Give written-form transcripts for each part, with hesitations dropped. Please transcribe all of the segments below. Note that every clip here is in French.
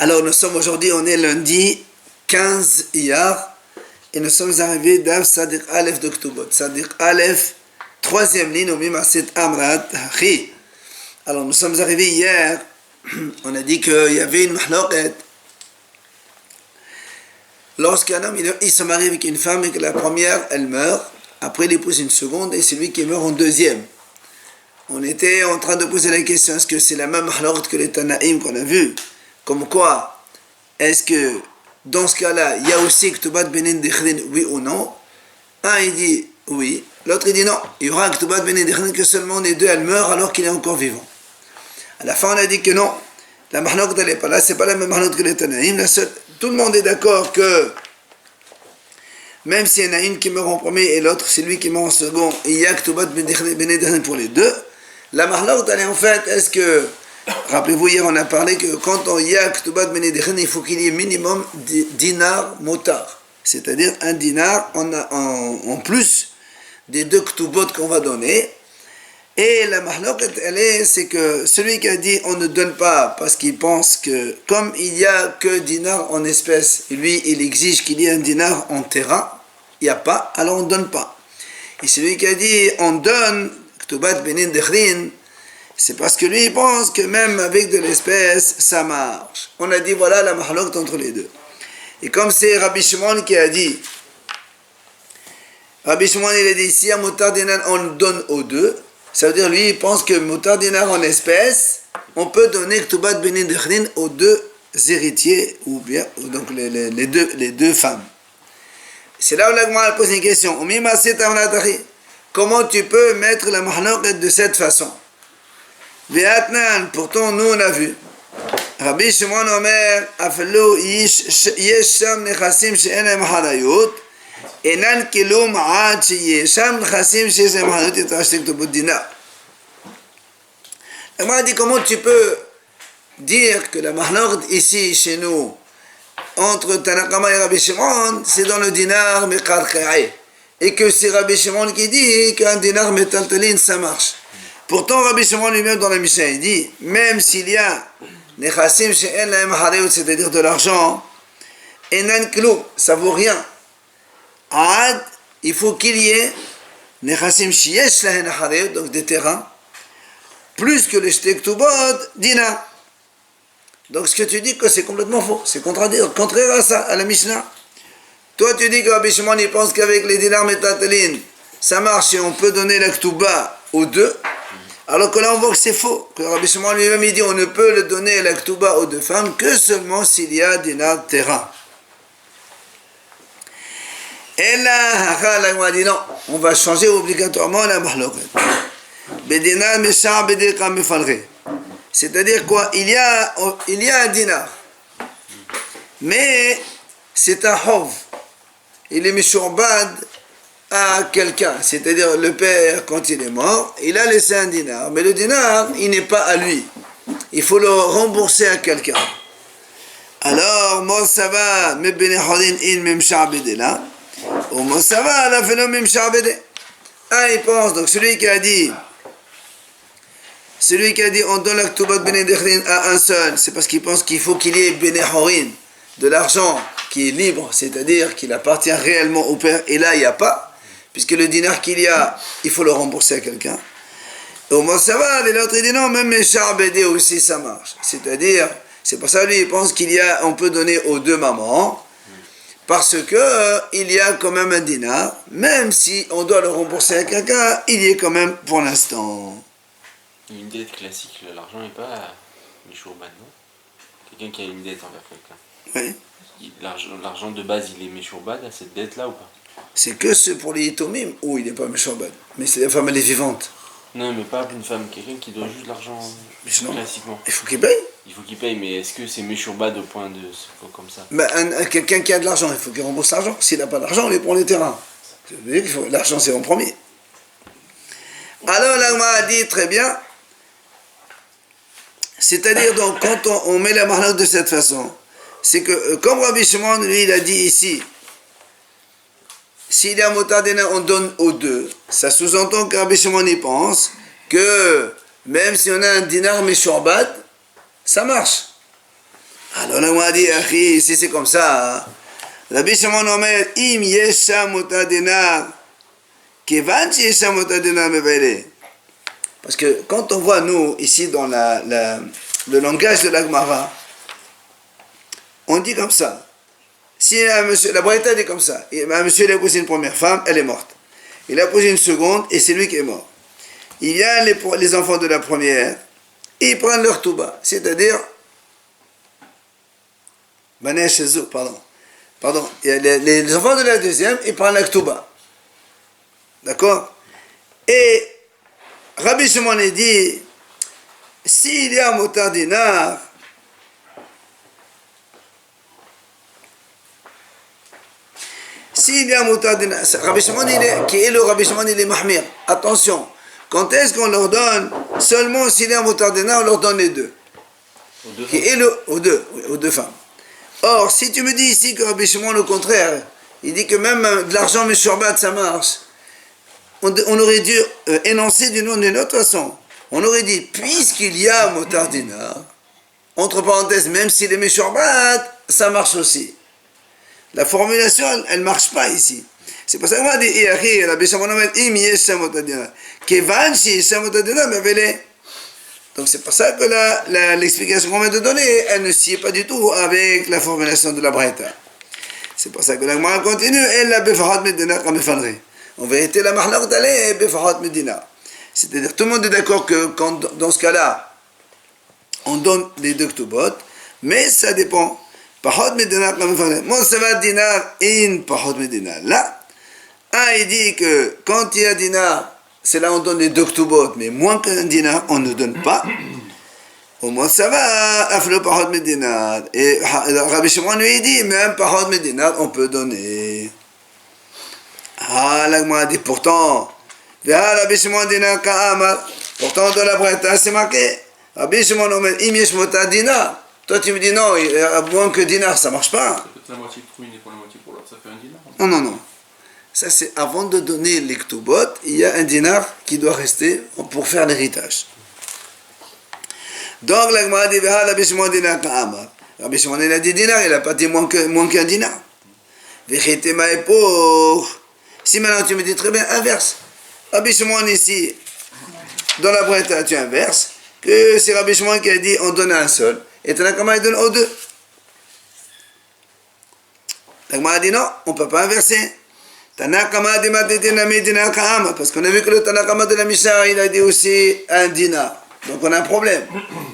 Alors nous sommes aujourd'hui, on est lundi 15 Iyar et nous sommes arrivés d'Av Sadiq Aleph d'Oktobot. Sadiq Aleph, troisième ligne, au Mimasit Amrat Hachi. Alors nous sommes arrivés hier, on a dit qu'il y avait une mahloket. Lorsqu'un homme il se marie avec une femme et que la première elle meurt, après il épouse une seconde et c'est lui qui meurt en deuxième. On était en train de poser la question, est-ce que c'est la même mahloket que les Tanaïm qu'on a vu? Comme quoi, est-ce que dans ce cas-là, il y a aussi Ktubat Benin Dechrin, oui ou non? Un il dit oui, l'autre il dit non, il y aura Ktubat Benin Dechrin que seulement les deux elles meurent alors qu'il est encore vivant. À la fin on a dit que non, la mahloket elle n'est pas là, c'est pas la même mahloket que les Tanaïm. Tout le monde est d'accord que même s'il y en a une qui meurt en premier et l'autre c'est lui qui meurt en second, il y a Ktubat Benin Dechrin pour les deux. La mahloket elle est en fait, est-ce que rappelez-vous, hier on a parlé que quand on y a Ktubat Benedichin, il faut qu'il y ait minimum dinar motar, c'est-à-dire un dinar en plus des deux Ktubot qu'on va donner. Et la mahloket, c'est que celui qui a dit on ne donne pas parce qu'il pense que comme il n'y a que dinar en espèces, lui il exige qu'il y ait un dinar en terrain, il n'y a pas, alors on ne donne pas. Et celui qui a dit on donne Ktubat Benedichin, c'est parce que lui il pense que même avec de l'espèce, ça marche. On a dit voilà la mahloket entre les deux. Et comme c'est Rabbi Shimon qui a dit, Rabbi Shimon il a dit si y a motar dinar on le donne aux deux, ça veut dire lui il pense que motar dinar en espèce, on peut donner Ktubat Benin Dechrin aux deux héritiers, ou bien donc les deux femmes. C'est là où la Gemara pose une question. Comment tu peux mettre la mahloket de cette façon? Pourtant nous on a vu Rabbi Shimon Omer Afelo Yesham Nechassim She'en Lהם Harayut Enan Kilum Ad Sheyesham Nechassim She'en Lהם Harayut Yitashtek Tobot Dinar. Elle m'a dit comment tu peux dire que la mahloket ici chez nous entre Tanakama et Rabbi Shimon c'est dans le dinar Mekarkaï et que c'est Rabbi Shimon qui dit qu'un dinar Metaltalin ça marche. Pourtant, Rabbi Shimon lui-même dans la Mishnah, il dit, même s'il y a Nechassim she'en lהם harayut, c'est-à-dire de l'argent, enan klum, ça vaut rien. Ad, il faut qu'il y ait Nechassim sheyesh lהם harayut, donc des terrains, plus que les shtek ktubot, dinar. Donc ce que tu dis que c'est complètement faux, c'est contraire à ça, à la Mishnah. Toi tu dis que Rabbi Shimon il pense qu'avec les dinars métatelines, ça marche et on peut donner la ktuba aux deux. Alors que là on voit que c'est faux, que Rabbi Shimon lui-même il dit on ne peut le donner la ktuba aux deux femmes que seulement s'il y a dinar terrain. Et là, la dit non, on va changer obligatoirement la mahloket. Bedina meshar bedeka mefalre. C'est-à-dire quoi? Il y a un dinar, mais c'est un hov. Il est mishurbad à quelqu'un, c'est-à-dire le père quand il est mort, il a laissé un dinar, mais le dinar il n'est pas à lui, il faut le rembourser à quelqu'un. Alors Mosava me benehodin in mem sha'bedela ou Mosava la fait le même sha'bede. Ah il pense donc celui qui a dit on donne la ktubat benedechrin à un seul, c'est parce qu'il pense qu'il faut qu'il y ait benehorin de l'argent qui est libre, c'est-à-dire qu'il appartient réellement au père, et là il n'y a pas. Puisque le dinar qu'il y a, il faut le rembourser à quelqu'un. Et au moins ça va, et l'autre il dit non, même mes charbédés aussi ça marche. C'est-à-dire, c'est pour ça lui il pense on peut donner aux deux mamans, parce que il y a quand même un dinar, même si on doit le rembourser à quelqu'un, il y est quand même pour l'instant. Une dette classique, l'argent n'est pas Meshourban, non? Quelqu'un qui a une dette envers quelqu'un. Oui. L'argent de base, il est Meshourban à cette dette-là ou pas? C'est que pour les Yitomim où il n'est pas Meshourban. Mais c'est la femme, elle est vivante. Non, mais pas une femme, quelqu'un qui doit juste l'argent classiquement. Il faut qu'il paye. Il faut qu'il paye, mais est-ce que c'est Meshourban au point de comme ça? Quelqu'un qui a de l'argent, il faut qu'il rembourse l'argent. S'il n'a pas d'argent, on lui prend les terrains. L'argent, c'est en premier. Alors, l'Agma a dit très bien. C'est-à-dire, donc, quand on met la mahloket de cette façon, c'est que, comme Rabbi Shimon, lui, il a dit ici, s'il y a motar dinar, on donne aux deux. Ça sous-entend que Rabbi Shimon y pense que même si on a un dinar meshurbat, ça marche. Alors là, on a dit, si c'est comme ça, Rabbi Shimon Omer, im yesha muta dinar, kevan shi yesha muta dinar mevele. Parce que quand on voit, nous, ici, dans le langage de la Gemara, on dit comme ça. Si un monsieur, la Braïta dit comme ça, un monsieur il a posé une première femme, elle est morte. Il a posé une seconde et c'est lui qui est mort. Il y a les enfants de la première et ils prennent leur touba, c'est-à-dire pardon, les enfants de la deuxième, ils prennent la touba. D'accord? Et Rabbi Shimon a dit, s'il y a mutar dinar, s'il y a mutar dinar, Rabbi Shimon, qui est le Rabbi Shimon, il est mahmir. Attention, quand est-ce qu'on leur donne? Seulement s'il y a mutar dinar, on leur donne les deux. Aux deux femmes. Or, si tu me dis ici que Rabbi Shimon, au contraire, il dit que même de l'argent meshorbat, ça marche, on aurait dû énoncer d'une autre façon. On aurait dit, puisqu'il y a mutar dinar, entre parenthèses, même s'il est meshorbat, ça marche aussi. La formulation, elle ne marche pas ici. C'est pour ça qu'on a dit, Rabbi Shimon Omer, im yesha mutar dinar, kevan shi yesha mutar dinar mevele. Donc c'est pour ça que l'explication qu'on vient de donner, elle ne sied pas du tout avec la formulation de la Braïta. C'est pour ça que la Gemara continue, elle la befahat medina comme efalri. En vérité, la mahlaq d'aller est befahat medina. C'est-à-dire, tout le monde est d'accord que dans ce cas-là, on donne les deux ktubot, mais ça dépend. Pahot medina comme efalri. Mon savat dinar in pahot medina. Là, il dit que quand il y a dinar, c'est là où on donne les deux ktubot, mais moins qu'un dinar, on ne donne pas. Au moins ça va, aflo pahot medinat. Et Rabbi Shimon lui dit, même pahot medinat, on peut donner. Ah, la Gemara dit, pourtant, Rabbi Shimon dinar ka'amar, pourtant dans la Braïta, c'est marqué, Rabbi Shimon Omer, im yesh mutar dinar. Toi tu me dis, non, il y a moins que dinar, ça marche pas. Ça peut être la moitié pour une et pour la moitié pour l'autre, ça fait un dinar. Non. Ça, c'est avant de donner les ktubot, il y a un dinar qui doit rester pour faire l'héritage. Donc, la Gemara dit, Rabbi Shimon dinar ka'amar. Rabbi Shimon, il a dit dinar, il n'a pas dit moins qu'un dinar. Vechitema est pour. Si maintenant tu me dis très bien, inverse. Rabbi Shimon ici, dans la Braïta, tu inverses, que c'est Rabbi Shimon qui a dit, on donne à un seul, et Tanakama, il donne aux deux. La Gemara dit, non, on ne peut pas inverser. Tanakama dinar ka'amar, parce qu'on a vu que le Tanakama de la Mishnah, il a dit aussi un dinar. Donc on a un problème.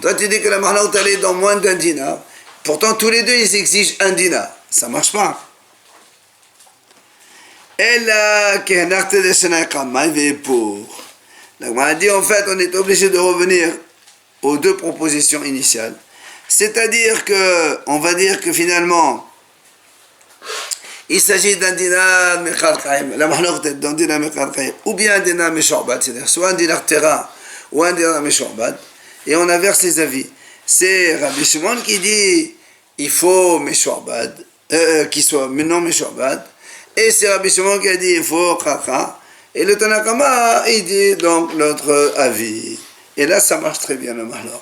Toi tu dis que la mahlaq elle est dans moins d'un dinar. Pourtant tous les deux ils exigent un dinar. Ça marche pas. Et là, pour. La Gemara dit en fait on est obligé de revenir aux deux propositions initiales. C'est-à-dire que, on va dire que finalement, il s'agit d'un dinar mechal chaim, la mahlaq d'un dinar mechal chaim, ou bien un dinar meshorbat, c'est-à-dire soit un dinar terrain, ou un dinar meshorbat, et on inverse les avis. C'est Rabbi Shimon qui dit il faut meshorbat, qu'il soit non meshorbat, et c'est Rabbi Shimon qui a dit il faut chakha, et le Tanakama il dit donc l'autre avis. Et là ça marche très bien le mahlaq.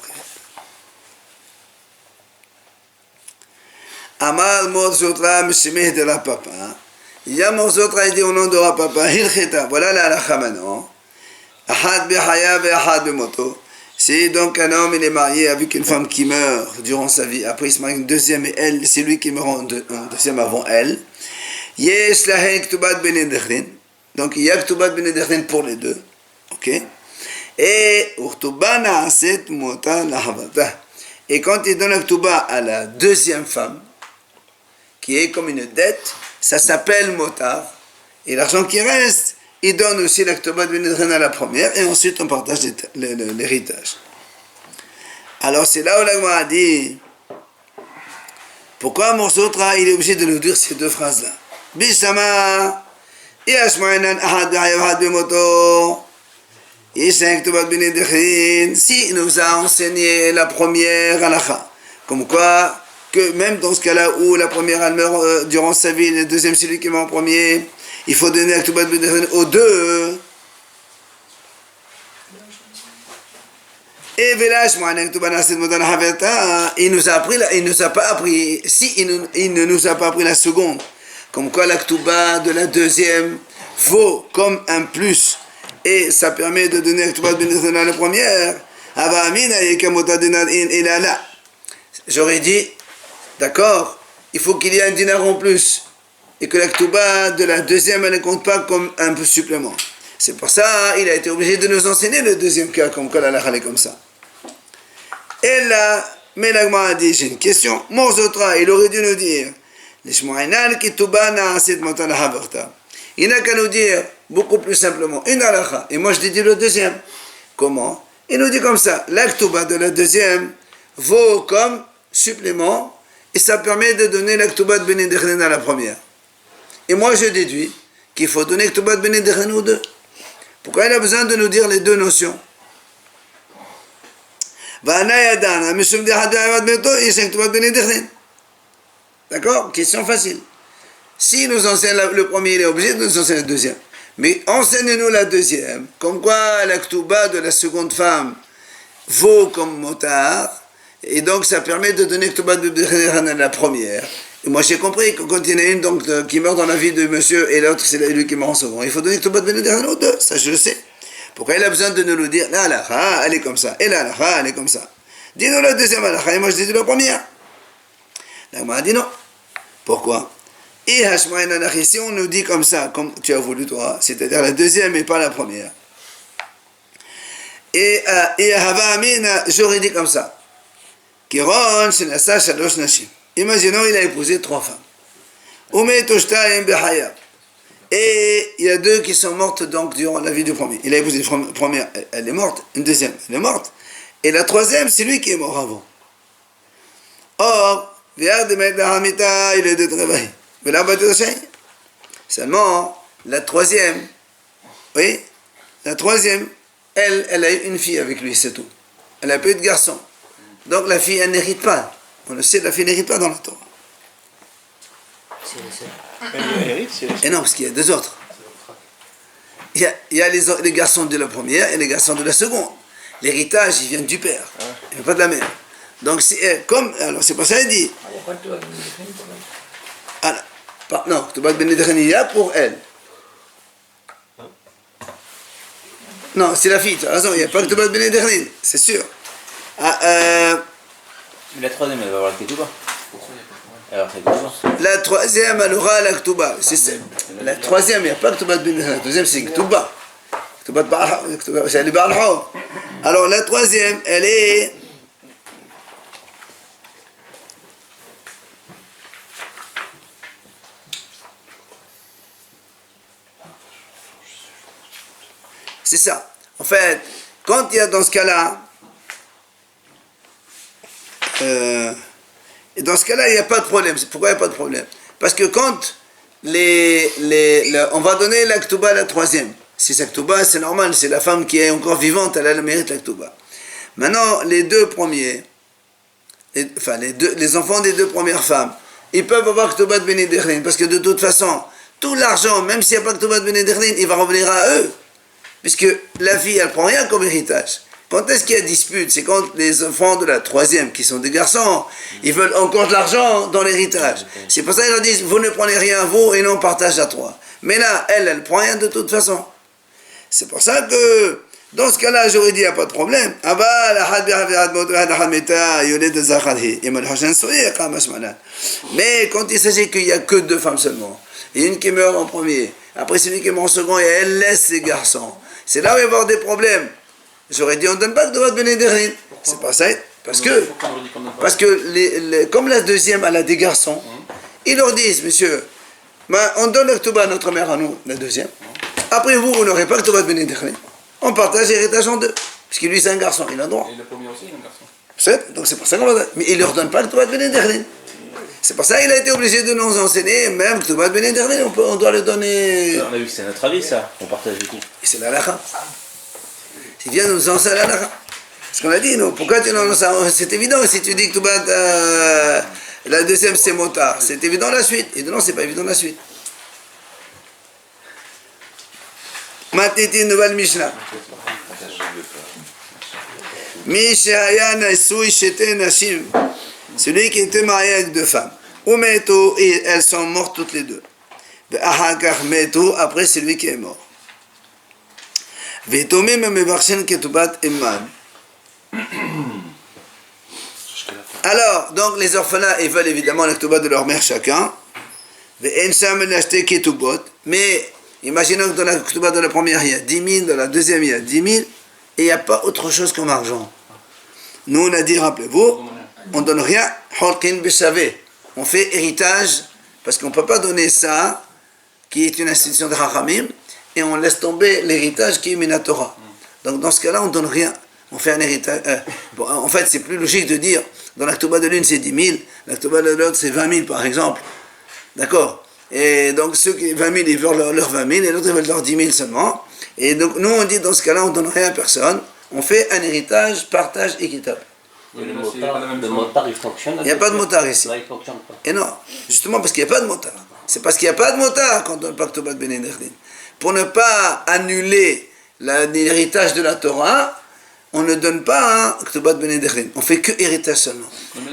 Amar Morzotra Meshimeh de la papa. Il y a Morzotra il dit au nom de la papa, Hilcheta, voilà la halakha maintenant. Ahad behaya ve ahad bemoto. C'est donc un homme, il est marié avec une femme qui meurt durant sa vie. Après, il se marie une deuxième et elle, c'est lui qui meurt en deuxième avant elle. Yesh lahen ktubat benedechrin. Donc, il y a ktubat benedechrin pour les deux. Ok? Et urtuba na'aset mota lahavata. Et quand il donne la ktuba à la deuxième femme, qui est comme une dette, ça s'appelle motar. Et l'argent qui reste, il donne aussi la ktubat benedechrin à la première, et ensuite on partage l'héritage. Alors c'est là où la Gemara a dit, pourquoi Morzotra il est obligé de nous dire ces deux phrases-là? Bishama, Yashmainan ahad ahad bemoto, Yishen ktubat benedechrin. Si il nous a enseigné la première halakha, comme quoi que même dans ce cas-là où la première elle meurt durant sa vie, le deuxième c'est lui qui meurt en premier, il faut donner la ktubat benedechrin aux deux. Et Velash, il nous a appris, il nous a pas appris, il ne nous a pas appris la seconde, comme quoi la Ktuba de la deuxième vaut comme un plus, et ça permet de donner la Ktuba de la première. J'aurais dit, d'accord, il faut qu'il y ait un dinar en plus, et que la Ktuba de la deuxième, elle ne compte pas comme un peu supplément. C'est pour ça il a été obligé de nous enseigner le deuxième cas, comme quoi la halakha est comme ça. Et là, mais la Gemara a dit, j'ai une question, Morzotra, il aurait dû nous dire, il n'a qu'à nous dire beaucoup plus simplement une halakha, et moi je dis le deuxième. Comment? Il nous dit comme ça, la Ktuba de la deuxième vaut comme supplément, et ça permet de donner la Ktuba de Bnei Dechrin à la première. Et moi je déduis qu'il faut donner Ktuba de Bnei Dechrin aux deux. Pourquoi il a besoin de nous dire les deux notions? D'accord? Question facile. Si nous enseigne le premier, il est obligé de nous enseigner le deuxième. Mais enseigne-nous la deuxième. Comme quoi la Ktuba de la seconde femme vaut comme motard. Et donc ça permet de donner Ktuba de la première. Et moi j'ai compris que quand il y en a une donc, qui meurt dans la vie de monsieur et l'autre c'est lui qui meurt en second, il faut donner Ktuba de Benedictin aux deux, ça je le sais. Pourquoi il a besoin de nous le dire? La halakha, elle est comme ça, et la halakha, elle est comme ça. Dis-nous la deuxième halakha, et moi je dis la première. La Gemara dit non. Pourquoi? Et si on nous dit comme ça, comme tu as voulu toi, c'est-à-dire la deuxième et pas la première. Et Hava Amina, j'aurais dit comme ça. Kiron, Shenasa, Shalosh Nashim. Imaginons, il a épousé 3 femmes. Et il y a 2 qui sont mortes donc durant la vie du premier. Il a épousé une première, elle est morte. Une deuxième, elle est morte. Et la troisième, c'est lui qui est mort avant. Or, il est de travail. Seulement, la troisième, oui, la troisième, elle a eu une fille avec lui, c'est tout. Elle n'a pas eu de garçon. Donc la fille, elle n'hérite pas. On le sait, la fille n'hérite pas dans la Torah. Et non, parce qu'il y a 2 autres. Il y a les garçons de la première et les garçons de la seconde. L'héritage, il vient du père, il ne vient pas de la mère. Donc, alors c'est pour ça qu'il dit. Non, Ktubat Benedictin, il y a pour elle. Non, c'est la fille, tu as raison, il n'y a pas Ktubat Benedictin, c'est sûr. La troisième, elle va avoir la Ketouba. La troisième, elle aura la Ktuba. La troisième, il n'y a pas Ktubat Benedictin. La deuxième, c'est Ktuba. C'est le Ba'al. Alors, la troisième, elle est. C'est ça. En fait, quand il y a dans ce cas-là. Et dans ce cas-là, il n'y a pas de problème. Pourquoi il n'y a pas de problème? Parce que quand on va donner la Ktuba à la troisième. Si c'est Ktuba, c'est normal, c'est la femme qui est encore vivante, elle a le mérite de la Ktuba. Maintenant, les 2 premiers, les enfants des 2 premières femmes, ils peuvent avoir Ktuba de Benedictin, parce que de toute façon, tout l'argent, même s'il n'y a pas Ktuba de Benedictin, il va revenir à eux. Puisque la fille, elle ne prend rien comme héritage. Quand est-ce qu'il y a dispute? C'est quand les enfants de la troisième, qui sont des garçons, ils veulent encore de l'argent dans l'héritage. C'est pour ça qu'ils leur disent, vous ne prenez rien vous et non on partage à 3. Mais là, elle ne prend rien de toute façon. C'est pour ça que, dans ce cas-là, j'aurais dit, il n'y a pas de problème. Mais quand il s'agit qu'il n'y a que 2 femmes seulement, et une qui meurt en premier, après celui qui meurt en second, et elle laisse ses garçons, c'est là où il va y avoir des problèmes. J'aurais dit, on ne donne pas de droit de Benedictin. C'est pas ça. Parce que comme la deuxième, elle a des garçons, ils leur disent, monsieur, on donne la Ktuba à notre mère à nous, la deuxième. Après vous n'aurez pas Ktuba de Benedictin. On partage l'héritage en 2. Parce que lui, c'est un garçon, il a droit. Et le premier aussi, il est un garçon. Donc c'est pour ça qu'on va. Mais il ne leur donne pas Ktuba de Benedictin. C'est pour ça qu'il a été obligé de nous enseigner, même Ktuba de Benedictin, on doit le donner. On a vu que c'est notre avis, ça, on partage du coup. Et c'est la halakha. Il vient nous enseigner la halakha. Ce qu'on a dit, nous, pourquoi tu nous enseignes? C'est évident, si tu dis que la deuxième c'est motard, c'est évident la suite. Et non, c'est pas évident la suite. Maintenant, une nouvelle Mishnah. Mishaya Naisui Shete Nashim. Celui qui était marié avec deux femmes. Umeto, et elles sont mortes toutes les deux. Ahakar Meto, après c'est lui qui est mort. Vetomim Mevarshen Ketubat Imman. Alors, donc les orphelins, ils veulent évidemment la ketouba de leur mère chacun. Mais imaginons que dans la ketouba de la première, il y a 10 000, dans la deuxième, il y a 10 000, et il n'y a pas autre chose comme argent. Nous, on a dit, rappelez-vous, on ne donne rien, on fait héritage, parce qu'on ne peut pas donner ça, qui est une institution de Hachamim, et on laisse tomber l'héritage qui est Minatora. Donc dans ce cas-là, on ne donne rien. On fait un héritage. Bon, en fait, c'est plus logique de dire, dans la ketouba de l'une, c'est 10 000, la ketouba de l'autre, c'est 20 000, par exemple. D'accord? Et donc, ceux qui 20 000, ils veulent leur 20 000, et l'autre, ils veulent leur 10 000 seulement. Et donc, nous, on dit, dans ce cas-là, on ne donne rien à personne. On fait un héritage, partage équitable. Le motard, il fonctionne. Il n'y a pas de motard ici. Là, il fonctionne pas. Et non, justement parce qu'il n'y a pas de motard. C'est parce qu'il n'y a pas de motard qu'on ne donne pas ketouba de Ben Ederdin. Pour ne pas annuler l'héritage de la Torah, on ne donne pas un ketouba de Ben Ederdin. On fait que héritage seulement.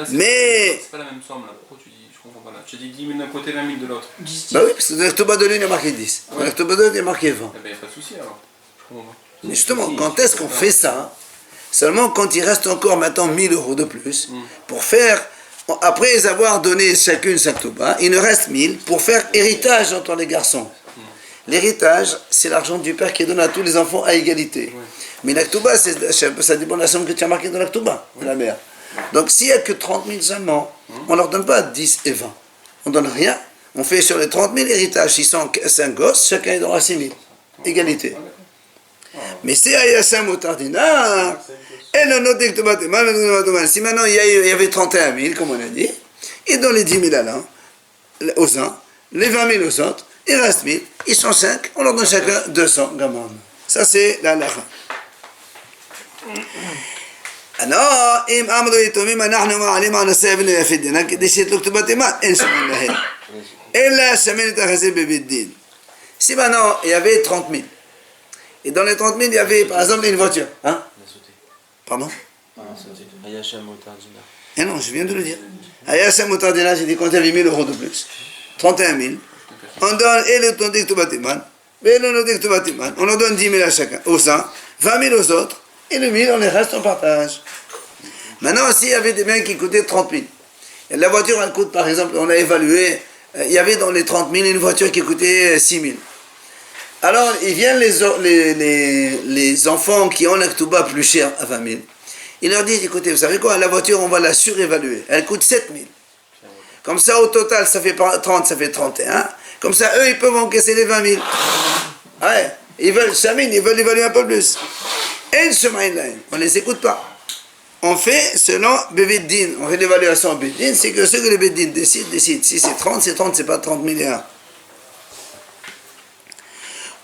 Mais c'est pas la même somme là. Pourquoi tu dis, je comprends pas là. Tu dis 10 000 d'un côté, 20 000 de l'autre. bah oui, parce que dans la ketouba de l'une, il y a marqué 10. Dans la ketouba de l'autre, il y a marqué 20. Eh ben, il n'y a pas de souci alors. Je comprends pas. Mais justement, quand est-ce qu'on fait ça? Seulement quand il reste encore maintenant 1000 euros de plus pour faire, après avoir donné chacune sa ketouba, il ne reste 1000 pour faire héritage entre les garçons. L'héritage, c'est l'argent du père qui donne à tous les enfants à égalité. Mais la ketouba, ça dépend de la somme que tu as marquée dans la ketouba, de la mère. Donc s'il n'y a que 30 000 seulement, on ne leur donne pas 10 et 20. On ne donne rien. On fait sur les 30 000 héritages. S'ils sont 5 gosses, chacun est dans 6 000. Égalité. Mais si il y a 5 motardina, et le noté ketouba, si maintenant il y avait 31 000, comme on a dit, ils donnent les 10 000 à l'un, aux uns, les 20 000 aux autres, il reste 1000, ils sont 5, on leur donne chacun 200 gamam. Ça c'est la lacha. Alors, אם עמדו יתומים אנחנו מעלים על נושא אבן ויפי דינה כדי שיתלו כתובת אימה, אין שמן להם. אלא שמן את החסד בבית דין. Si maintenant il y avait 30 000, et dans les 30 000 il y avait par exemple une voiture, hein? Pardon? Eh non, je viens de le dire. Ayasha Motardina, j'ai dit quand il y avait 1000 euros de plus, 31 000, on donne et le tondik to batiman, et le nodik to batiman, on en donne 10 000 à chacun, aux 100, 20 000 aux autres, et le 1000 on les reste en partage. Maintenant, s'il y avait des biens qui coûtaient 30 000, et la voiture elle coûte par exemple, on a évalué, il y avait dans les 30 000 une voiture qui coûtait 6 000. Alors, ils viennent les enfants qui ont la ketouba plus chère à 20 000. Ils leur disent, écoutez, vous savez quoi, la voiture, on va la surévaluer. Elle coûte 7 000. Comme ça, au total, ça fait 30, ça fait 31. Comme ça, eux, ils peuvent encaisser les 20 000. Ouais, ils veulent, Chamine, ils veulent évaluer un peu plus. Et on ne les écoute pas. On fait selon Beveddin. On fait l'évaluation en Beveddin, c'est que ce que le Beveddin décide. Si c'est 30, c'est pas 30 milliards.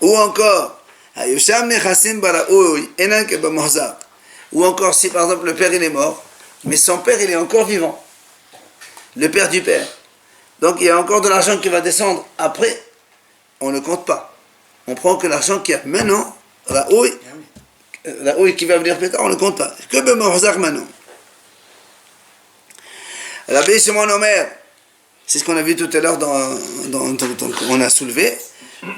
Ou encore, ou encore si par exemple le père il est mort, mais son père il est encore vivant, le père du père. Donc il y a encore de l'argent qui va descendre après, on ne compte pas. On prend que l'argent qu'il y a maintenant, la ouïe qui va venir plus tard, on ne compte pas. Que Bemahzak maintenant. Rabbi Shimon Omer, c'est ce qu'on a vu tout à l'heure on a soulevé.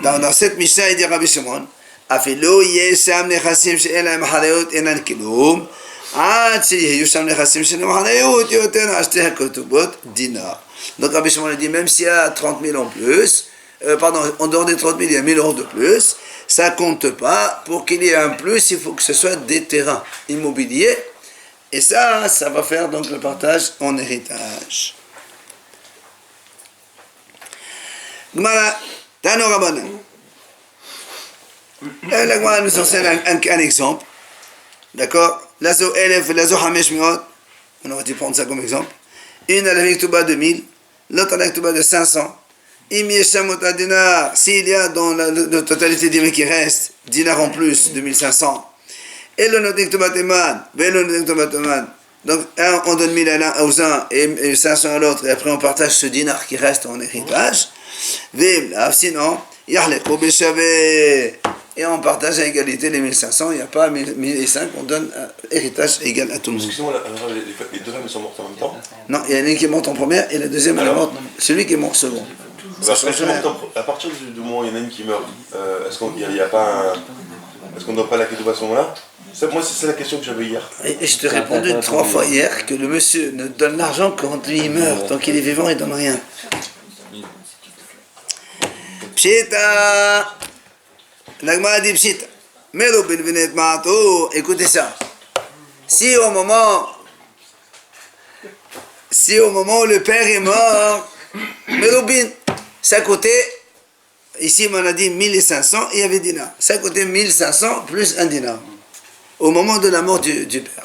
Dans cette Mishnah, il dit Rabbi Shimon, אפילו יש שם נכסים שאין להם חניות אינן כלום, עד שיהיו שם נכסים שאין להם חניות, יותר על שתי הכתובות דינר. Donc Rabbi Shimon dit, même s'il y a 30 000 en plus, en dehors des 30 000, il y a 1000 euros de plus, ça compte pas. Pour qu'il y ait un plus, il faut que ce soit des terrains immobiliers. Et ça va faire donc le partage en héritage. Gmara, Tano Rabbanan. La Gemara nous enseigne un exemple. D'accord? Lazo Elef, Lazo Hamesh Miot. On aurait dû prendre ça comme exemple. Une à la Victuba de 1000, l'autre à la Victuba de 500. Imieshamota dinar, s'il y a dans la totalité des mecs qui restent, dinar en plus, 2500. Et le Notiktuba Teman, le Notiktuba Teman. Donc, on donne 1000 à l'un aux uns et 500 à l'autre, et après on partage ce dinar qui reste en héritage. Sinon, Yahleko Beshavé. et on partage à égalité les 1500. Il n'y a pas 1005, on donne un héritage égal à tout le monde. Excusez-moi, les deux femmes sont mortes en même temps. Non, il y en a une qui est morte en première et la deuxième elle est morte. Celui qui est mort second. À partir du moment où il y en a une qui meurt, est-ce qu'on n'y a pas est-ce qu'on ne doit pas la ketouba à ce moment-là? Moi, c'est la question que j'avais hier. Et je t'ai répondu 3 fois hier que le monsieur ne donne l'argent que quand lui il meurt. Tant qu'il est vivant, il ne donne rien. Pshita. L'agma dit pshita. Melo bin vinet maato. Écoutez ça. Si au moment où le père est mort, Melo bin, ça coûtait, ici on a dit 1500, il y avait dinar. Ça coûtait 1500 plus un dinar. Au moment de la mort du père.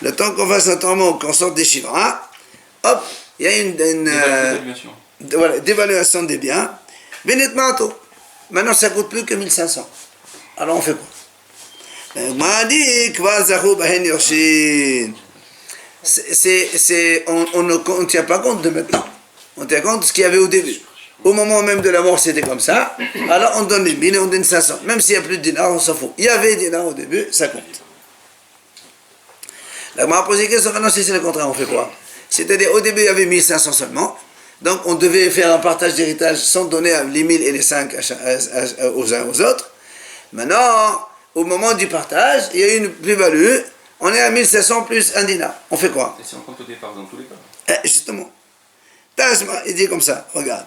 Le temps qu'on fasse l'enterrement, qu'on sorte des chiffres, hein, hop, il y a une dévaluation des biens. Vinet maato. Maintenant, ça coûte plus que 1500. Alors, on fait quoi? On ne tient pas compte de maintenant. On tient compte de ce qu'il y avait au début. Au moment même de la mort, c'était comme ça. Alors, on donne les 1000 et on donne 500. Même s'il n'y a plus de dinars, on s'en fout. Il y avait des dinars au début, ça compte. La m'a posé la question, non, si c'est le contraire, on fait quoi? C'est-à-dire, au début, il y avait 1500 seulement. Donc, on devait faire un partage d'héritage sans donner les 1000 et les 5 aux uns aux autres. Maintenant, au moment du partage, il y a eu une plus-value. On est à 1500 plus un dinar. On fait quoi? Et si on compte au départ dans tous les cas. Justement. Tashma, il dit comme ça, regarde.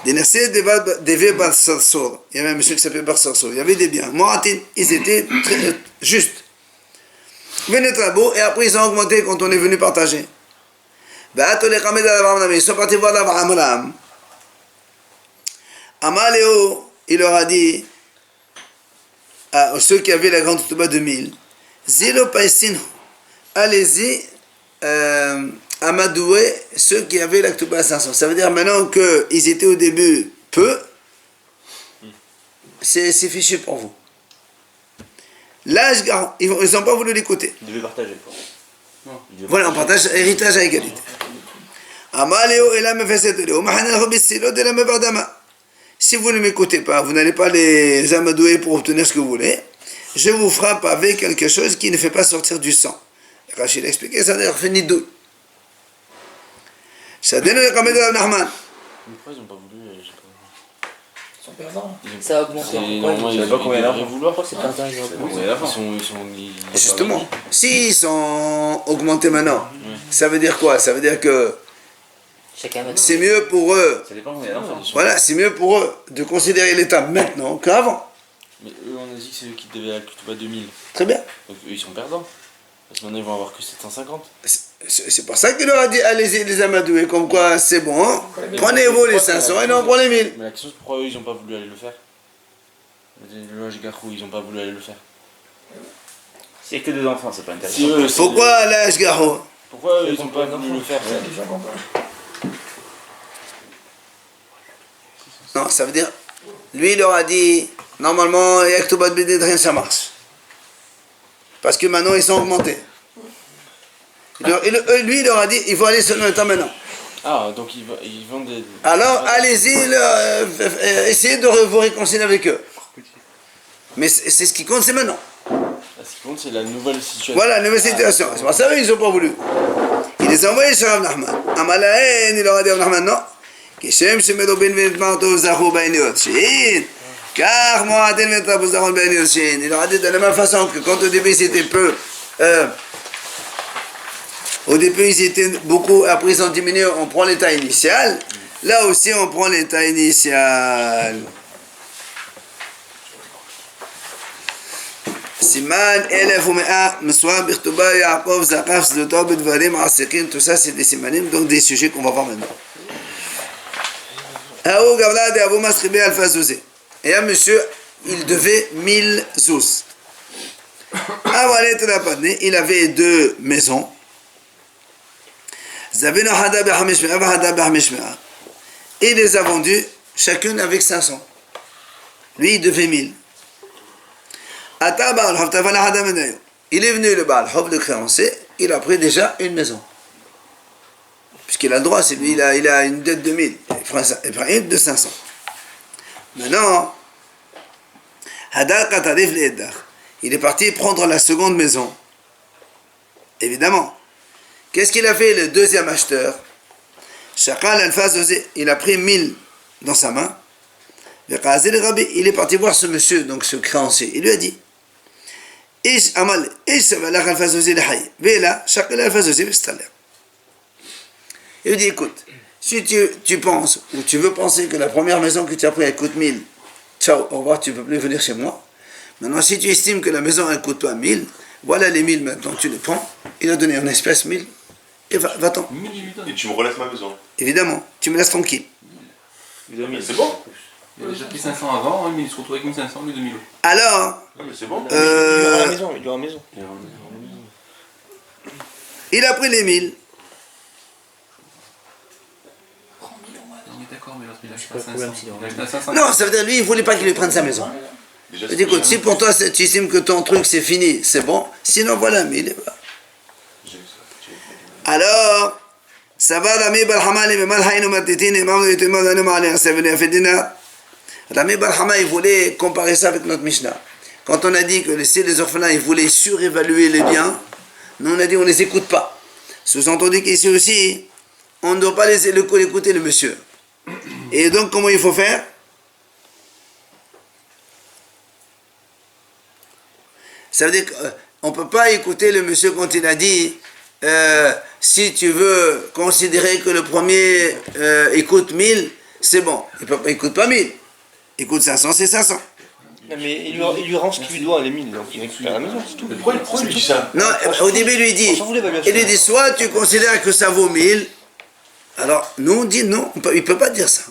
Il y avait un monsieur qui s'appelait Bar Sarsour. Il y avait des biens. Moatin, ils étaient justes. Venetrabo, et après ils ont augmenté quand on est venu partager. Ils sont partis voir l'Abraham. Amaléo, il leur a dit à ceux qui avaient la grande touba de 1000, Zilo Paisino, allez-y, amadouer ceux qui avaient la touba à 500. Ça veut dire maintenant qu'ils étaient au début peu, c'est fichu pour vous. L'âge, ils n'ont pas voulu l'écouter. Ils devaient partager quoi. Voilà, on partage héritage à égalité. Amaléo et la me fait cette si vous ne m'écoutez pas, vous n'allez pas les amadouer pour obtenir ce que vous voulez, je vous frappe avec quelque chose qui ne fait pas sortir du sang. Rachid a expliqué, ça n'a fait ni douille. Ça donne le Kamed al-Nahman. Pourquoi ils n'ont pas voulu je sais pas. Ils sont perdants. Ça a augmenté. Normalement, Je sais pas combien d'argent. vouloir. C'est pas Justement, s'ils sont augmentés maintenant, ça veut dire quoi? Ça veut dire que c'est mieux pour eux. Ça dépend combien d'argent. Voilà, c'est mieux pour eux de considérer l'État maintenant qu'avant. Mais eux, on a dit que c'est eux qui devaient la Ketouba 2000. Très bien. Donc eux, ils sont perdants. Parce que maintenant, ils vont avoir que 750. C'est pour ça qu'il leur a dit allez-y les amadoués, comme quoi c'est bon, hein? Prenez-vous les 500 et non on prend les 1000. Mais la question, c'est pourquoi eux, ils n'ont pas voulu aller le faire? Le Loge Garou, ils n'ont pas voulu aller le faire. S'il n'y a que 2 enfants, c'est pas intéressant. Pourquoi l'âge Garo? Pourquoi eux, ils n'ont pas voulu le faire? Non, ça veut dire, lui il leur a dit, normalement, Yaktobat Bédédrin ça marche. Parce que maintenant ils sont augmentés. Lui il leur a dit, il faut aller sur le temps maintenant. Ah, donc ils vendent des... Alors allez-y, essayez de vous réconcilier avec eux. Mais c'est ce qui compte, c'est maintenant. Ce qui compte, c'est la nouvelle situation. Voilà, la nouvelle situation. C'est pour ça qu'ils n'ont pas voulu. Il les a envoyés sur Rav Nachman. Amalaen, il leur a dit à Rav Nachman, non. Car moi, il leur a dit de la même façon que quand au début ils étaient peu, au début ils étaient beaucoup, après ils ont diminué, on prend l'état initial. Là aussi on prend l'état initial. Siman, Elef Umea, Meswa, Birtuba, Yaakov, Zakaf, Zlotob, Dvarim, Asikin, tout ça c'est des simanim, donc des sujets qu'on va voir maintenant. Aou Gavla de Abou Masribé Alpha Zouzé. Et un monsieur, il devait 1000 zouz. Il avait 2 maisons. Il les a vendues, chacune avec 500. Lui, il devait 1000. Il est venu le Baal Hov, le créancier, il a pris déjà une maison. Puisqu'il a le droit, c'est lui, il a une dette de 1000. Il prend une de 500. Maintenant, Hadar Qatarif Le'eddar. Il est parti prendre la seconde maison. Évidemment. Qu'est-ce qu'il a fait le deuxième acheteur? Shakal al-Fazozé, il a pris 1000 dans sa main. Il est parti voir ce monsieur, donc ce créancier. Il lui a dit il lui dit, écoute, si tu penses, ou tu veux penser que la première maison que tu as prise, elle coûte 1000, ciao, au revoir, tu ne peux plus venir chez moi. Maintenant, si tu estimes que la maison, elle coûte pas 1000, voilà les 1000 maintenant, tu les prends. Il a donné en espèce 1000, et va-t'en. Et tu me relaisses ma maison. Évidemment, tu me laisses tranquille. C'est bon. Il a déjà pris 500 avant, mais il se retrouve avec 1500 au lieu de 1000 euros. Alors, Non, mais c'est bon. Il aura la maison, il aura la maison. il a pris les 1000. On est d'accord, mais l'autre il a acheté pas à le problème 500. s'il est en Il a acheté à 500. Non, ça veut dire lui, il ne voulait pas qu'il lui prenne sa maison. Déjà, Il dit, écoute, si pour toi, tu estimes que ton truc, c'est fini, c'est bon. Sinon, voilà, 1000. Alors, ça va, Rami Barhama, les Malhaïn, Matitin, et Mamou, et Tumad, et Malhaïn, c'est venu à Fedina. Rami Barhama, il voulait comparer ça avec notre Mishnah. Quand on a dit que si les orphelins, ils voulaient surévaluer les biens, nous, on a dit, on ne les écoute pas. Sous-entendu qu'ici aussi, on ne doit pas laisser écouter le monsieur. Et donc, comment il faut faire? Ça veut dire qu'on ne peut pas écouter le monsieur quand il a dit si tu veux considérer que le premier écoute 1000, c'est bon. Il coûte pas 1000. Il coûte 500, c'est 500. Non, mais il lui rend ce qu'il lui doit, les 1000, donc il récupère la maison, c'est tout. Mais pourquoi il dit ça? Non, au début, il lui dit, soit tu considères que ça vaut 1000, alors nous on dit non, il ne peut pas dire ça.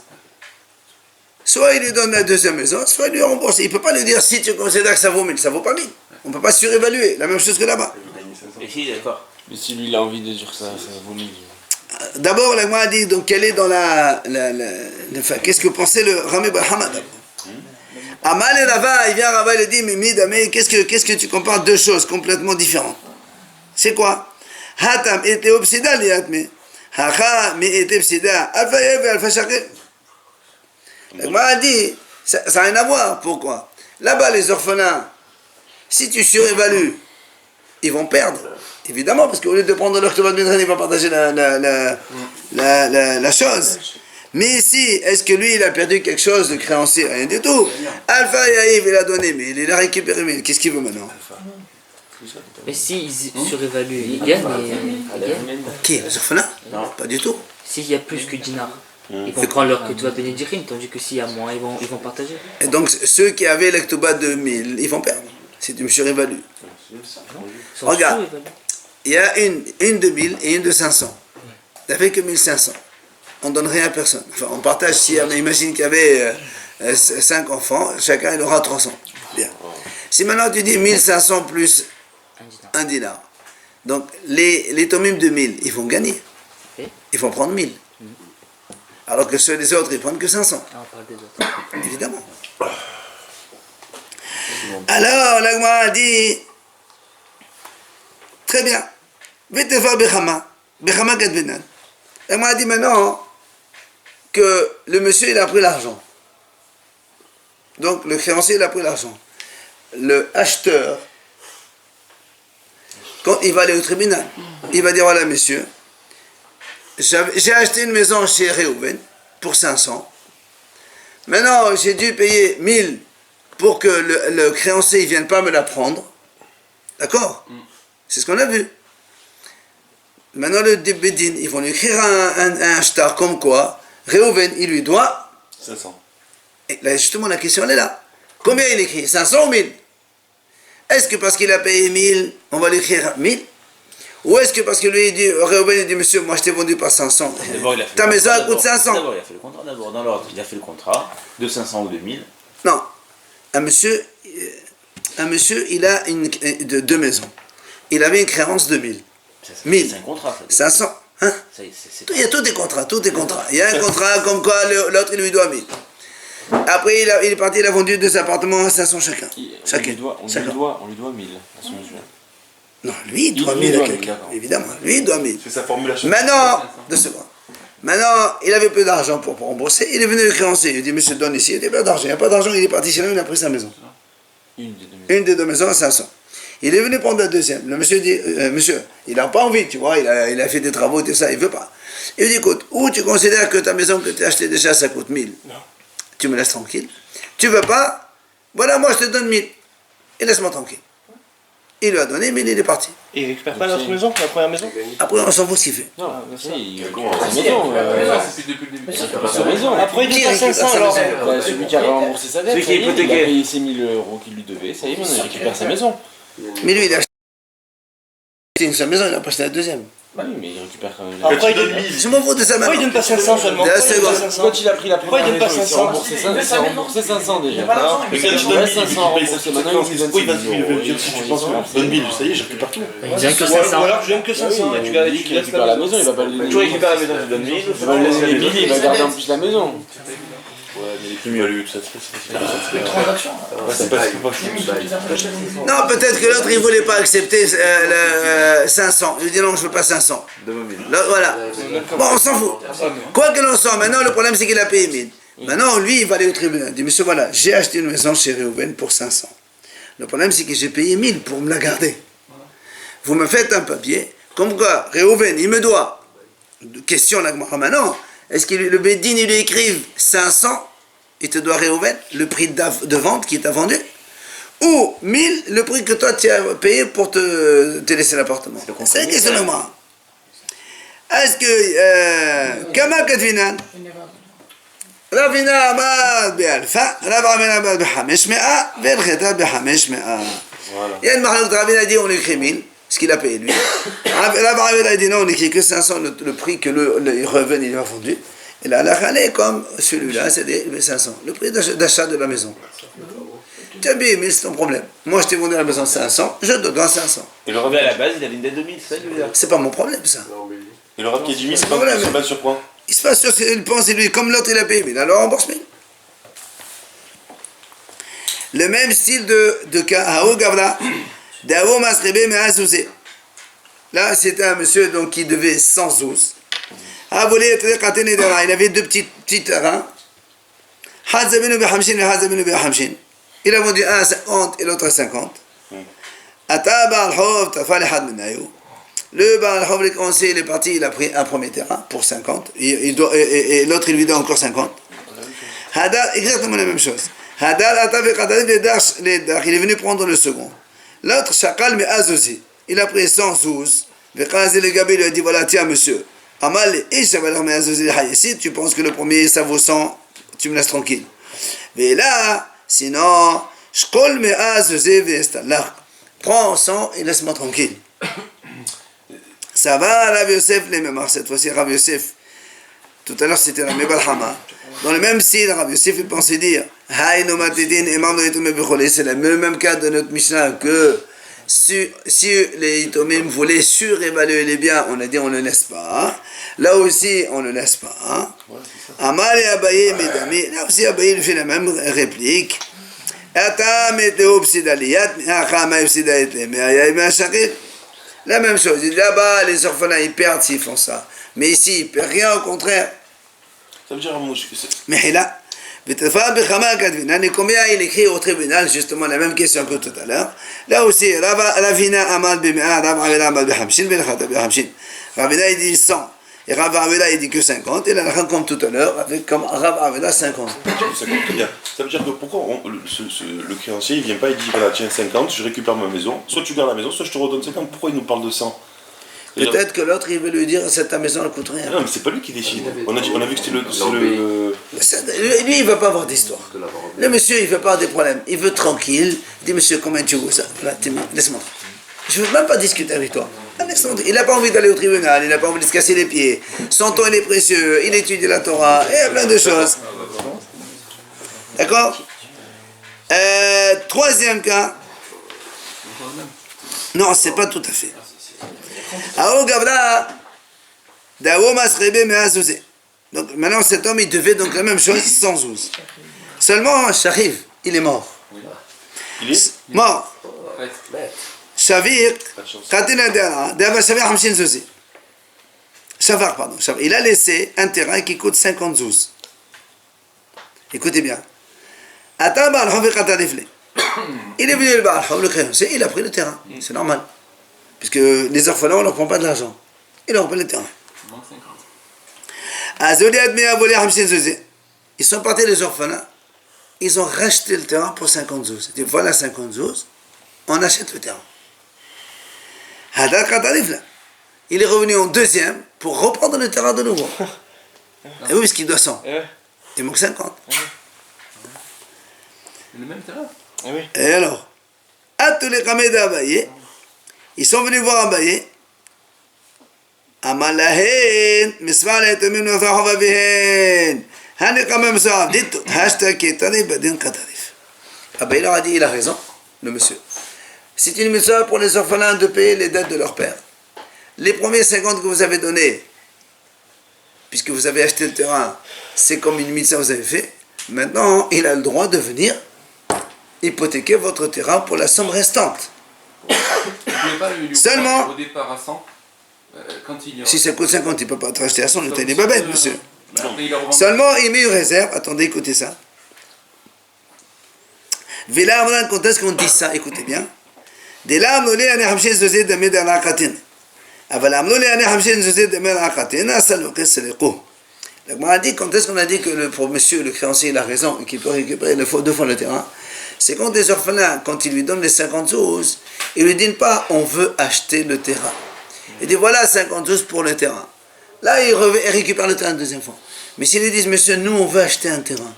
Soit il lui donne la deuxième maison, soit il lui rembourse. Il ne peut pas lui dire si tu considères que ça vaut 1000, ça vaut pas 1000. On ne peut pas surévaluer, la même chose que là-bas. Et si, d'accord. Mais si lui il a envie de dire ça, ça vaut 1000. D'abord, la Gemara dit, donc quelle est dans qu'est-ce que pensait le Rami Bahama d'abord? Amal et Rava, il vient Rava, il dit, mais qu'est-ce que tu compares deux choses complètement différentes? C'est quoi? Hatam était obsida liatme. Hacha mi était obsida. Alpha yev et alpha shakir. La Gemara dit, ça n'a rien à voir. Pourquoi? Là-bas, les orphelins, si tu surévalues, ils vont perdre. Évidemment, parce qu'au lieu de prendre leur Ktovat Bedran, ils vont partager la chose. Mais ici, est-ce que lui, il a perdu quelque chose de créancier? Rien du tout. Alpha Yaïv, il a donné 1000, il a récupéré 1000. Qu'est-ce qu'il veut maintenant? Mais s'ils surévaluent, ils gagnent. Qui? Les orphelins? Non. Pas du tout. S'il y a plus que dinar, ils vont prendre leur Ketouba Bénédirim, tandis que s'il y a moins, ils vont partager. Et donc, ceux qui avaient le Ktovat de 1000, ils vont perdre. Si tu me surévalues. Regarde. Il y a une de 1000 et une de 500. Il n'y avait que 1500. On ne donne rien à personne. Enfin, on partage si on imagine qu'il y avait 5 enfants, chacun il aura 300. Bien. Si maintenant tu dis 1500 plus 1 dinar, donc les tomim de 1000, ils vont gagner. Ils vont prendre 1000. Alors que ceux des autres, ils prennent que 500. Ah, on parle des autres. Évidemment. Alors, la Gemara dit très bien. Betefa Bechama. Bechama Gadbenan. La Gemara dit maintenant que le monsieur il a pris l'argent. Donc le créancier il a pris l'argent. Le acheteur, quand il va aller au tribunal, il va dire voilà monsieur, j'ai acheté une maison chez Réhouven pour 500. Maintenant j'ai dû payer 1000 pour que le créancier ne vienne pas me la prendre. D'accord? C'est ce qu'on a vu. Maintenant le Bédine, ils vont lui écrire un shtar comme quoi Réhouven, il lui doit 500. Et là, justement, la question, elle est là. Combien il écrit? 500 ou 1000? Est-ce que parce qu'il a payé 1000, on va lui écrire 1000? Ou est-ce que parce que lui, il dit, Réhouven, il dit, monsieur, moi je t'ai vendu par 500. Ta maison, elle coûte 500. D'abord, il a fait le contrat. D'abord, dans l'ordre, il a fait le contrat de 500 ou de 1000. Non. Un monsieur, il a deux maisons. Il avait une créance de 1000. 1000. C'est un contrat. 500. Hein? Il y a tous des contrats, Il y a un contrat comme quoi l'autre il lui doit 1000. Après il est parti, il a vendu 2 appartements à 500 chacun. On lui doit 1000 à son mesure. Non, lui il doit 1000 à quelqu'un. Évidemment, lui il doit 1000. C'est sa formulation. Maintenant, 2 secondes. Maintenant, il avait peu d'argent pour rembourser, il est venu le créancier. Il dit monsieur donne ici, il n'y a pas d'argent, il n'y a pas d'argent, il est parti chez lui, il a pris sa maison. Une des deux maisons à 500. Il est venu prendre la deuxième. Le monsieur dit, monsieur, il n'a pas envie, tu vois, il a fait des travaux, tout ça, il ne veut pas. Il dit, écoute, ou tu considères que ta maison que tu as achetée déjà, ça coûte 1000. Non. Tu me laisses tranquille. Tu veux pas, voilà, moi je te donne 1000. Et laisse-moi tranquille. Il lui a donné, mais il est parti. Et il récupère pas notre maison, la première maison? Après, on s'en fout ce qu'il fait. Non, il récupère sa maison. C'est depuis le début. Il récupère sa maison. Après, il Qui est à récupère 500 sa alors. maison? Bah, celui qui a remboursé sa dette, Celui qui est il a hypothéqué. payé ses 1000 euros qu'il lui devait, ça y est, il récupère sa maison. Mais lui, il a acheté sa maison, il a pas acheté la deuxième. Oui, mais il récupère quand même. Après, il donne donne 1000. Je m'en fous de ça Pourquoi il maintenant. donne pas 500 seulement? Là, Pourquoi il c'est donne bon. pas 500? Quand il a pris la Pourquoi il première donne pas maison, 500? il s'est remboursé 500 déjà. Mais quand tu donnes 1000, 500 remboursés, maintenant il lui donne 1000 si tu penses que donne 1000, ça y est, je récupère tout. Il vient que Ou 500. alors tu donnes que 500 et tu gardes Il récupère la maison, il va pas lui donner. Tu récupères la maison, tu donnes 1000. Il va lui laisser les 1000, il va garder en plus la maison. Ouais, mais les plus-values, tout ça, c'est pas fou. Non, peut-être que l'autre, il ne voulait pas accepter 500. Il dit non, je ne veux pas 500. Là, voilà. Bon, on s'en fout. Quoi que l'on soit, maintenant, le problème, c'est qu'il a payé 1000. Maintenant, lui, il va aller au tribunal. Il dit, monsieur, voilà, j'ai acheté une maison chez Réhouven pour 500. Le problème, c'est que j'ai payé 1000 pour me la garder. Vous me faites un papier, comme quoi, Réhouven, il me doit. Question, la Gemara, maintenant, est-ce que le Bédine, il lui écrive 500, il te doit Réhouven, le prix de vente qui t'a vendu, ou 1000, le prix que toi tu as payé pour te laisser l'appartement. C'est une question de moi. Est-ce que, Kama Kadvinan, Ravina Amad Be'alfa, Ravina Amad Be'hamesh Me'a, Ve'elcheta Be'hamesh Me'a. Il y a une marque de Ravina a dit on écrit 1000, ce qu'il a payé lui. Ravina a dit non, on écrit que 500, le prix que le Réhouven il a vendu. Et là, la khalé, comme celui-là, c'est les 500, le prix d'achat de la maison. Tu as payé 1000, c'est ton problème. Moi, je t'ai vendu la maison 500, je te dois 500. Et le revenu à la base, il avait une dette de 1000, c'est ça, lui, là. C'est pas mon problème, ça. Et le rap qui est 10 000, c'est Voilà, pas mais- se base sur quoi? Il se passe sur ce qu'il pense, et lui, comme l'autre, il a payé 1000, alors rembourse 1000. Le même style de cas, Haou Gavla, d'Haou Masrebe Me'azouzé. Là, c'était un monsieur donc, qui devait 100 zouz. Il avait deux petits terrains. Il a vendu un à 50 et l'autre à 50. Le Baal Hov, le conseiller, il est parti, il a pris un premier terrain pour 50. Et l'autre, il lui donne encore 50. Exactement la même chose. Il est venu prendre le second. L'autre, Shakal, mais Azouzi. Il a pris 100 zouz. Le Gabi lui a dit voilà, tiens, monsieur. Amal, si tu penses que le premier ça vaut 100, tu me laisses tranquille. Mais là, sinon, prends 100 et laisse-moi tranquille. Ça va, Rav Yosef, les mêmes. Cette fois-ci, Rav Yosef, tout à l'heure c'était la Mebalhama. Dans le même style, Rav Yosef, il pensait dire c'est le même cas de notre Mishnah que si les Itomim voulaient surévaluer les biens, on a dit on ne laisse pas. Là aussi, on ne laisse pas. Amal et Abaye, Medami, là aussi Abaye lui fait la même réplique. La même chose. Il dit là-bas, les orphelins ils perdent s'ils font ça. Mais ici, ils ne perdent rien, au contraire. Ça veut dire, Mais là, combien il écrit au tribunal justement la même question que tout à l'heure. Là aussi, Ravina Amad Bimea, Ravina Amad Behamshin, Ravina il dit 100. Et Rav Aveda il dit que 50. Et là, comme tout à l'heure, avec comme Rav Aveda 50. ça veut dire que pourquoi le créancier il vient pas et dit voilà, tiens 50, je récupère ma maison, soit tu gardes la maison, soit je te redonne 50. Pourquoi il nous parle de 100? Peut-être que l'autre il veut lui dire ta maison elle coûte rien. Non, mais c'est pas lui qui décide. On a vu que c'était le. Lui il ne veut pas avoir d'histoire. Le monsieur il veut pas avoir des problèmes. Il veut tranquille. Il dit monsieur, combien tu veux ça? Laisse-moi. Je ne veux même pas discuter avec toi. Il n'a pas envie d'aller au tribunal, il n'a pas envie de se casser les pieds. Son temps il est précieux, il étudie la Torah, et il y a plein de choses. D'accord? Troisième cas. Non, c'est pas tout à fait. Donc maintenant cet homme il devait donc la même chose sans zouz. Seulement Sharif, il est mort. Il est mort. Shavir, Shavar, pardon. Il a laissé un terrain qui coûte 50 zouz. Écoutez bien. Il est venu le bar, le créancier, il a pris le terrain. C'est normal. Puisque les orphelins, on ne leur prend pas de l'argent. Il leur prend le terrain. Il manque 50. Ils sont partis les orphelins. Ils ont racheté le terrain pour 50 zouz. Ils disent, voilà 50 zouz, on achète le terrain. Il est revenu en deuxième pour reprendre le terrain de nouveau. Et oui, parce qu'il doit 100. Il manque 50. C'est le même terrain. Et alors, à tous les camés d'Abaye, ils sont venus voir Abaye. Amalahen, misval et temin wa thahwa bihen. Hani kamam sa'ab dit hashtag-tani badin qatarif. Abaye leur a dit, il a raison, le monsieur. C'est une mitzvah pour les orphelins de payer les dettes de leur père. Les premiers 50 que vous avez donnés, puisque vous avez acheté le terrain, c'est comme une mitzvah que vous avez fait. Maintenant, il a le droit de venir hypothéquer votre terrain pour la somme restante. Vous pouvez pas lui Seulement- au départ à 100, quand il y aura... Si ça coûte 50, il ne peut pas te racheter à 100, le taille des babettes, monsieur. Après, il a revendu. Seulement, il met une réserve. Attendez, écoutez ça. Vela Amran, quand est-ce qu'on dit ça? Écoutez bien. Dès là, Amnolé, Ane Hamshin, Zozé, Damé, Dalakatin. Aval Amnolé, Ane Hamshin, Zozé, Damé, Dalakatin, Asaloké, Seleko. La Gemara a dit, quand est-ce qu'on a dit que pour monsieur, le créancier, il a raison et qu'il peut récupérer deux fois le terrain? C'est quand des orphelins, quand ils lui donnent les 50 zouz, ils ne lui disent pas, on veut acheter le terrain. Il dit, voilà 50 zouz pour le terrain. Là, il récupère le terrain une deuxième fois. Mais s'ils lui disent, monsieur, nous, on veut acheter un terrain,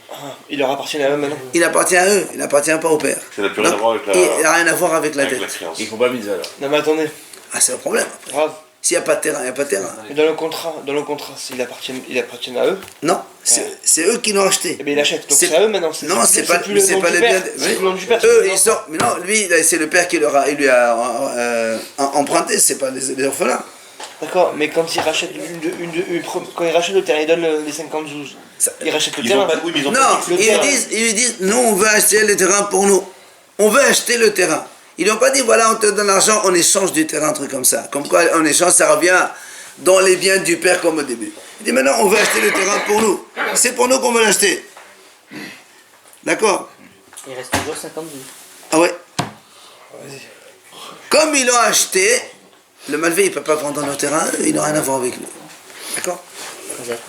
Il leur appartient à eux maintenant. il appartient à eux, il n'appartient pas au père. Ça n'a plus rien à Donc, voir avec la, il n'a rien à voir avec la avec dette. la créance. Ils font pas mise alors. Non mais attendez, Ah, c'est le problème. Après. grave. S'il n'y a pas de terrain, il n'y a pas de terrain. Mais dans le contrat, s'ils appartiennent à eux, Non, c'est eux qui l'ont acheté. eh bien ils l'achètent. Donc C'est- c'est à eux maintenant. Non, c'est pas, plus le c'est nom pas du les père. biens. C'est le nom du père. Eux, ils sont. Mais non, lui, c'est le père qui il lui a emprunté, c'est pas les orphelins. D'accord, mais quand ils rachètent quand ils rachètent le terrain, ils donnent les 50 zouz. Ils rachètent le Ils ont terrain. pas, oui, mais ils ont Non, pas dit que ils lui disent, nous, on veut acheter le terrain pour nous. On veut acheter le terrain. Ils n'ont pas dit, voilà, on te donne l'argent en échange du terrain, un truc comme ça. Comme quoi, en échange, ça revient dans les biens du père comme au début. Il dit, maintenant, on veut acheter le terrain pour nous. C'est pour nous qu'on veut l'acheter. D'accord? Il reste toujours 52. Ah ouais. Comme ils l'ont acheté, le malvé, il ne peut pas vendre le terrain, il n'a rien à voir avec lui. D'accord? Exact.